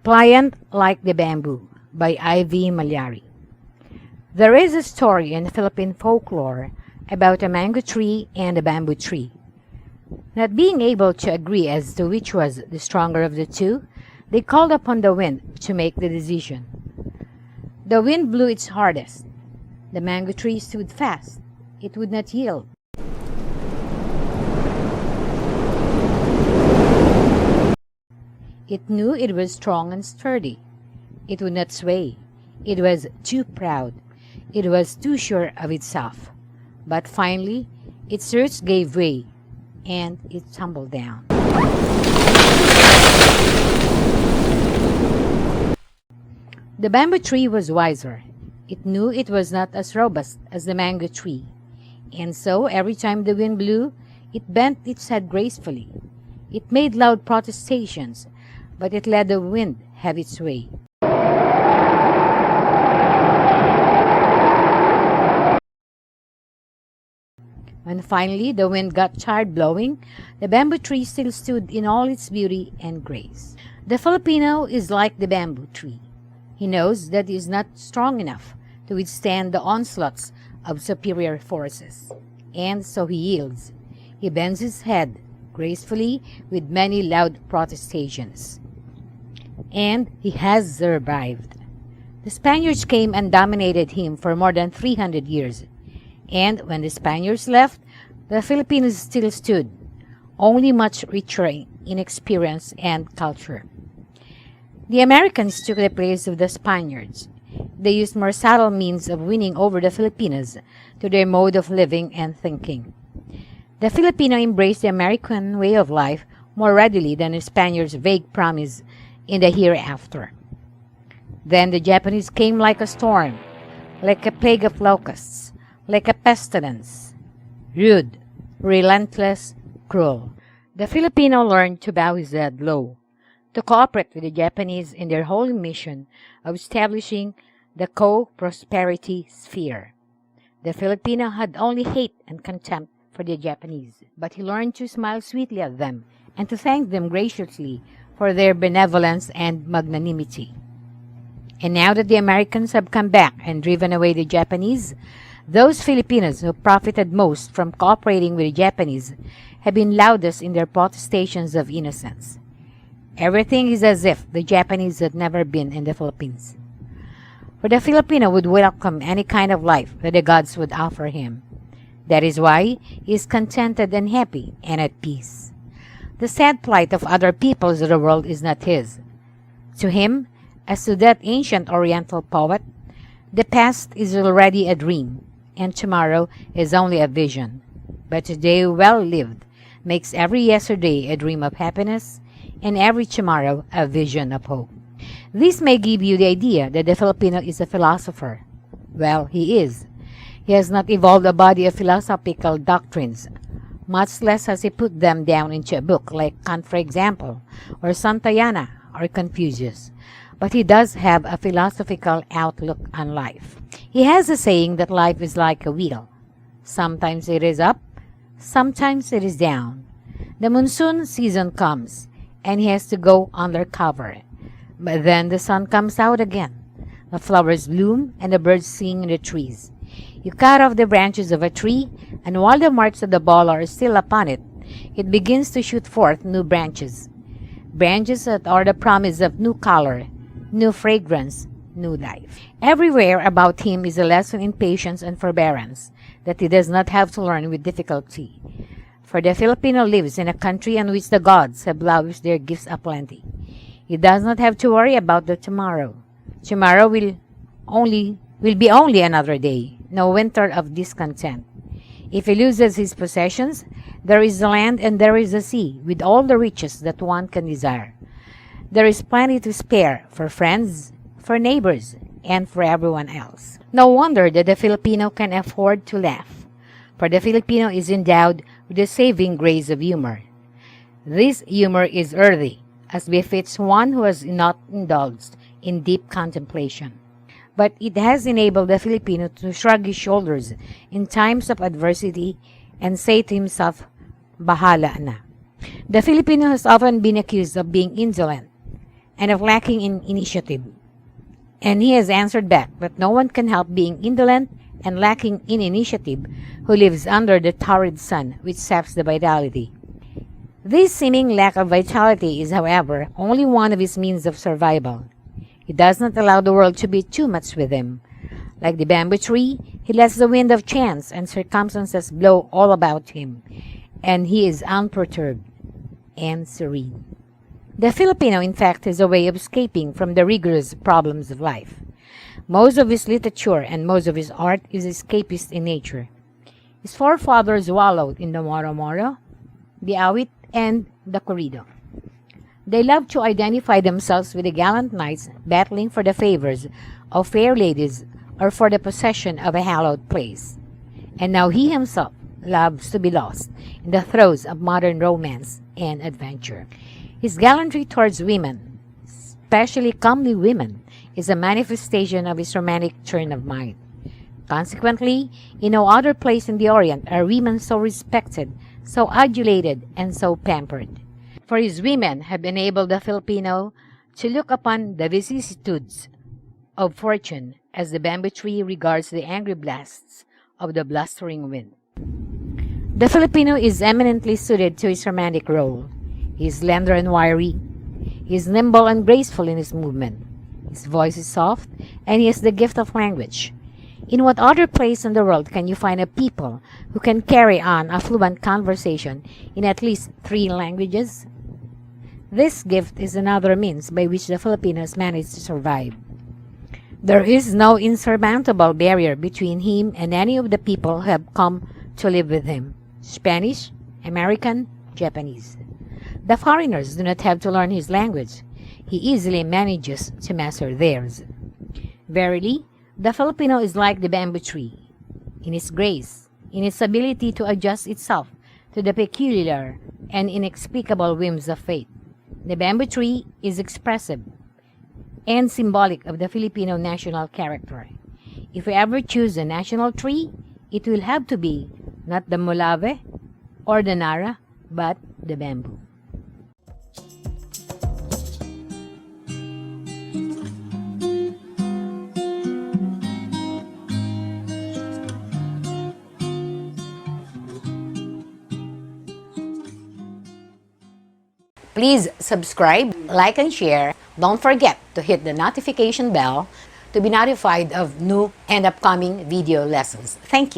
Pliant like the bamboo by I.v.mallari. There is a story in Philippine folklore about a mango tree and a bamboo tree. Not being able to agree as to which was the stronger of the two, they called upon the wind to make the decision. The wind blew its hardest. The mango tree stood fast. It would not yield. It knew it was strong and sturdy. It would not sway. It was too proud. It was too sure of itself. But finally, its roots gave way, and it tumbled down. The bamboo tree was wiser. It knew it was not as robust as the mango tree, and so every time the wind blew, it bent its head gracefully. It made loud protestations, but it let the wind have its way. When finally the wind got tired blowing, the bamboo tree still stood in all its beauty and grace. The Filipino is like the bamboo tree. He knows that he is not strong enough to withstand the onslaughts of superior forces, and so he yields. He bends his head gracefully with many loud protestations. And he has survived. The Spaniards came and dominated him for more than 300 years. And when the Spaniards left, the Filipinos still stood, only much richer in experience and culture. The Americans took the place of the Spaniards. They used more subtle means of winning over the Filipinos to their mode of living and thinking. The Filipino embraced the American way of life more readily than the Spaniards' vague promise in the hereafter. Then the Japanese came like a storm, like a plague of locusts, like a pestilence, rude, relentless, cruel. The Filipino learned to bow his head low, to cooperate with the Japanese in their holy mission of establishing the co-prosperity sphere. The Filipino had only hate and contempt for the Japanese, but he learned to smile sweetly at them and to thank them graciously for their benevolence and magnanimity. And now that the Americans have come back and driven away the Japanese, those Filipinos who profited most from cooperating with the Japanese have been loudest in their protestations of innocence. Everything is as if the Japanese had never been in the Philippines. For the Filipino would welcome any kind of life that the gods would offer him. That is why he is contented and happy and at peace. The sad plight of other peoples of the world is not his. To him, as to that ancient Oriental poet, the past is already a dream, and tomorrow is only a vision. But today well lived makes every yesterday a dream of happiness, and every tomorrow a vision of hope. This may give you the idea that the Filipino is a philosopher. Well, he is. He has not evolved a body of philosophical doctrines, much less has he put them down into a book like Kant, for example, or Santayana, or Confucius. But he does have a philosophical outlook on life. He has a saying that life is like a wheel. Sometimes it is up, sometimes it is down. The monsoon season comes, and he has to go under cover. But then the sun comes out again. The flowers bloom, and the birds sing in the trees. You cut off the branches of a tree, and while the marks of the ball are still upon it, it begins to shoot forth new branches. Branches that are the promise of new color, new fragrance, new life. Everywhere about him is a lesson in patience and forbearance that he does not have to learn with difficulty. For the Filipino lives in a country in which the gods have lavished their gifts aplenty. He does not have to worry about the tomorrow. Tomorrow will be only another day, no winter of discontent. If he loses his possessions, there is the land and there is the sea, with all the riches that one can desire. There is plenty to spare for friends, for neighbors, and for everyone else. No wonder that the Filipino can afford to laugh, for the Filipino is endowed with the saving grace of humor. This humor is earthy, as befits one who has not indulged in deep contemplation. But it has enabled the Filipino to shrug his shoulders in times of adversity and say to himself, "Bahala na." The Filipino has often been accused of being indolent, and of lacking in initiative. And he has answered back that no one can help being indolent and lacking in initiative who lives under the torrid sun which saps the vitality. This seeming lack of vitality is, however, only one of his means of survival. He does not allow the world to be too much with him. Like the bamboo tree, he lets the wind of chance and circumstances blow all about him, and he is unperturbed and serene. The Filipino, in fact, has a way of escaping from the rigorous problems of life. Most of his literature and most of his art is escapist in nature. His forefathers wallowed in the moro-moro, the awit, and the corrido. They loved to identify themselves with the gallant knights battling for the favors of fair ladies or for the possession of a hallowed place. And now he himself loves to be lost in the throes of modern romance and adventure. His gallantry towards women, especially comely women, is a manifestation of his romantic turn of mind. Consequently, in no other place in the Orient are women so respected, so adulated, and so pampered. For his women have enabled the Filipino to look upon the vicissitudes of fortune as the bamboo tree regards the angry blasts of the blustering wind. The Filipino is eminently suited to his romantic role. He is slender and wiry. He is nimble and graceful in his movement. His voice is soft, and he has the gift of language. In what other place in the world can you find a people who can carry on a fluent conversation in at least 3 languages? This gift is another means by which the Filipinos manage to survive. There is no insurmountable barrier between him and any of the people who have come to live with him: Spanish, American, Japanese. The foreigners do not have to learn his language. He easily manages to master theirs. Verily, the Filipino is like the bamboo tree, in its grace, in its ability to adjust itself to the peculiar and inexplicable whims of fate. The bamboo tree is expressive and symbolic of the Filipino national character. If we ever choose a national tree, it will have to be not the mulave or the nara, but the bamboo. Please subscribe, like, and share. Don't forget to hit the notification bell to be notified of new and upcoming video lessons. Thank you.